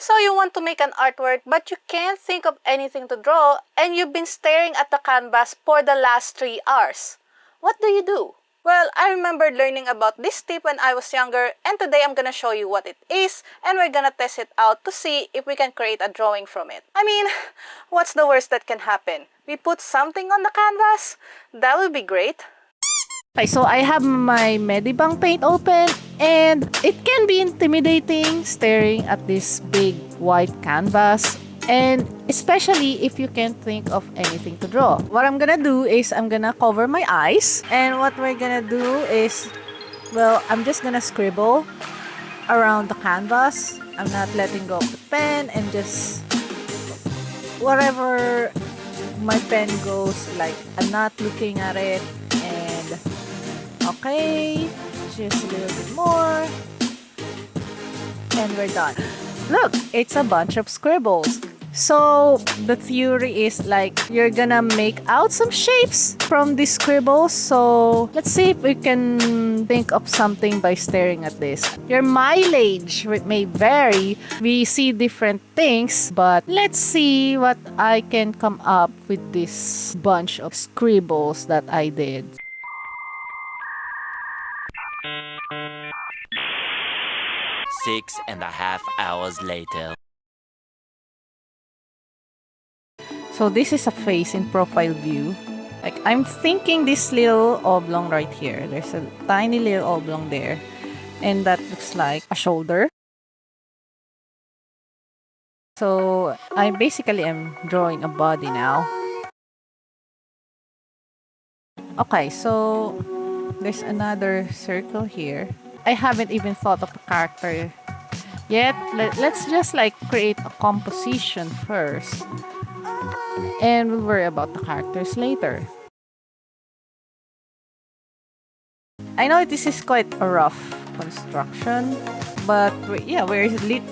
So you want to make an artwork but you can't think of anything to draw and you've been staring at the canvas for the last 3 hours. What do you do? Well, I remember learning about this tip when I was younger and today I'm gonna show you what it is and we're gonna test it out to see if we can create a drawing from it. I mean, what's the worst that can happen? We put something on the canvas? That would be great. Okay, so I have my Medibang paint open and it can be intimidating staring at this big white canvas, and especially if you can't think of anything to draw. What I'm gonna do is I'm gonna cover my eyes, and what we're gonna do is, well, I'm just gonna scribble around the canvas. I'm not letting go of the pen and just wherever my pen goes, like I'm not looking at it. And okay, just a little bit more and we're done. Look, it's a bunch of scribbles. So the theory is like you're gonna make out some shapes from these scribbles. So let's see if we can think of something by staring at this. Your mileage may vary. We see different things, but let's see what I can come up with this bunch of scribbles that I did. Six and a half hours later. So this is a face in profile view. Like I'm thinking this little oblong right here. There's a tiny little oblong there. And that looks like a shoulder. So I basically am drawing a body now. Okay, so there's another circle here. I haven't even thought of a character yet. Let's just like create a composition first. And we'll worry about the characters later. I know this is quite a rough construction, but yeah,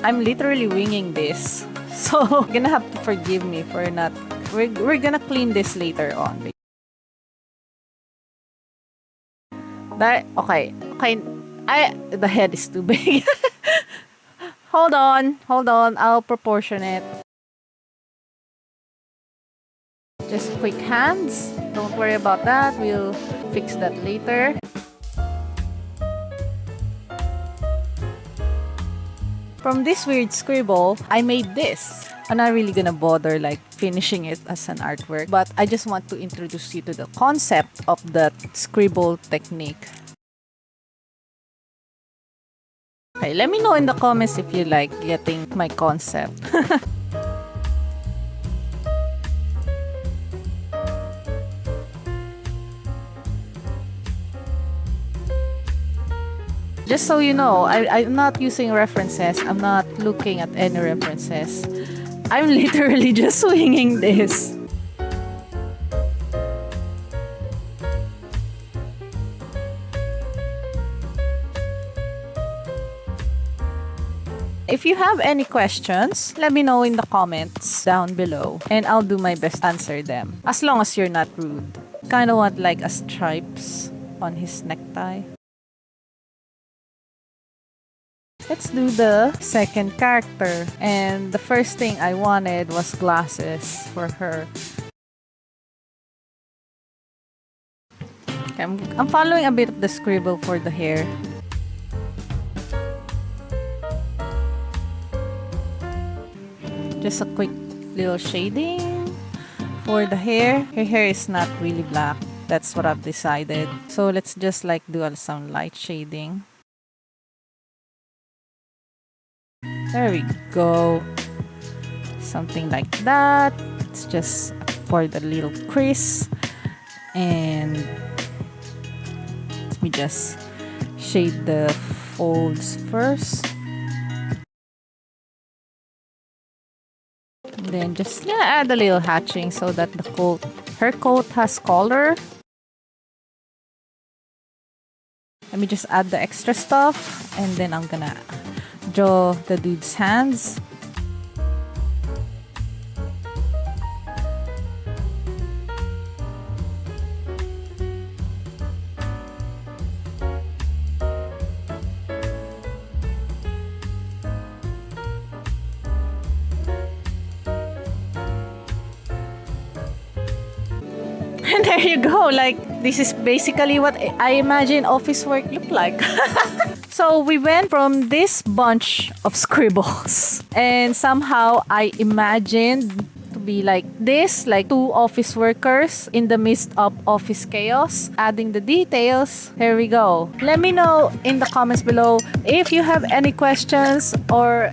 I'm literally winging this. So you're gonna have to forgive me for not. We're gonna clean this later on. Okay. The head is too big. Hold on. I'll proportion it. Just quick hands. Don't worry about that. We'll fix that later. From this weird scribble, I made this. I'm not really gonna bother like finishing it as an artwork, but I just want to introduce you to the concept of that scribble technique. Okay, let me know in the comments if you like getting my concept. Just so you know, I'm not using references. I'm not looking at any references. I'm literally just swinging this. If you have any questions, let me know in the comments down below and I'll do my best to answer them. As long as you're not rude. Kind of want like a stripes on his necktie. Let's do the second character. And the first thing I wanted was glasses for her. Okay, I'm following a bit of the scribble for the hair. Just a quick little shading for the hair. Her hair is not really black. That's what I've decided. So let's just like do some light shading. There we go. Something like that. It's just for the little crease. And let me just shade the folds first. And then just add a little hatching so that her coat has color. Let me just add the extra stuff and then I'm gonna draw the dude's hands. And there you go. Like, this is basically what I imagine office work look like. So we went from this bunch of scribbles and somehow I imagined to be like this, like two office workers in the midst of office chaos, adding the details. Here we go. Let me know in the comments below if you have any questions or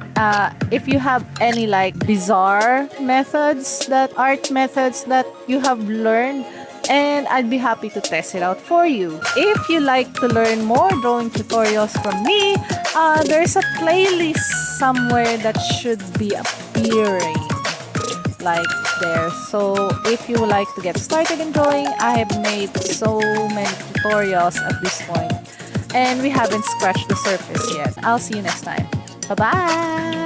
if you have any like bizarre methods, art methods that you have learned, and I'd be happy to test it out for you. If you like to learn more drawing tutorials from me, there's a playlist somewhere that should be appearing like there. So if you would like to get started in drawing, I have made so many tutorials at this point and we haven't scratched the surface yet. I'll see you next time. Bye bye.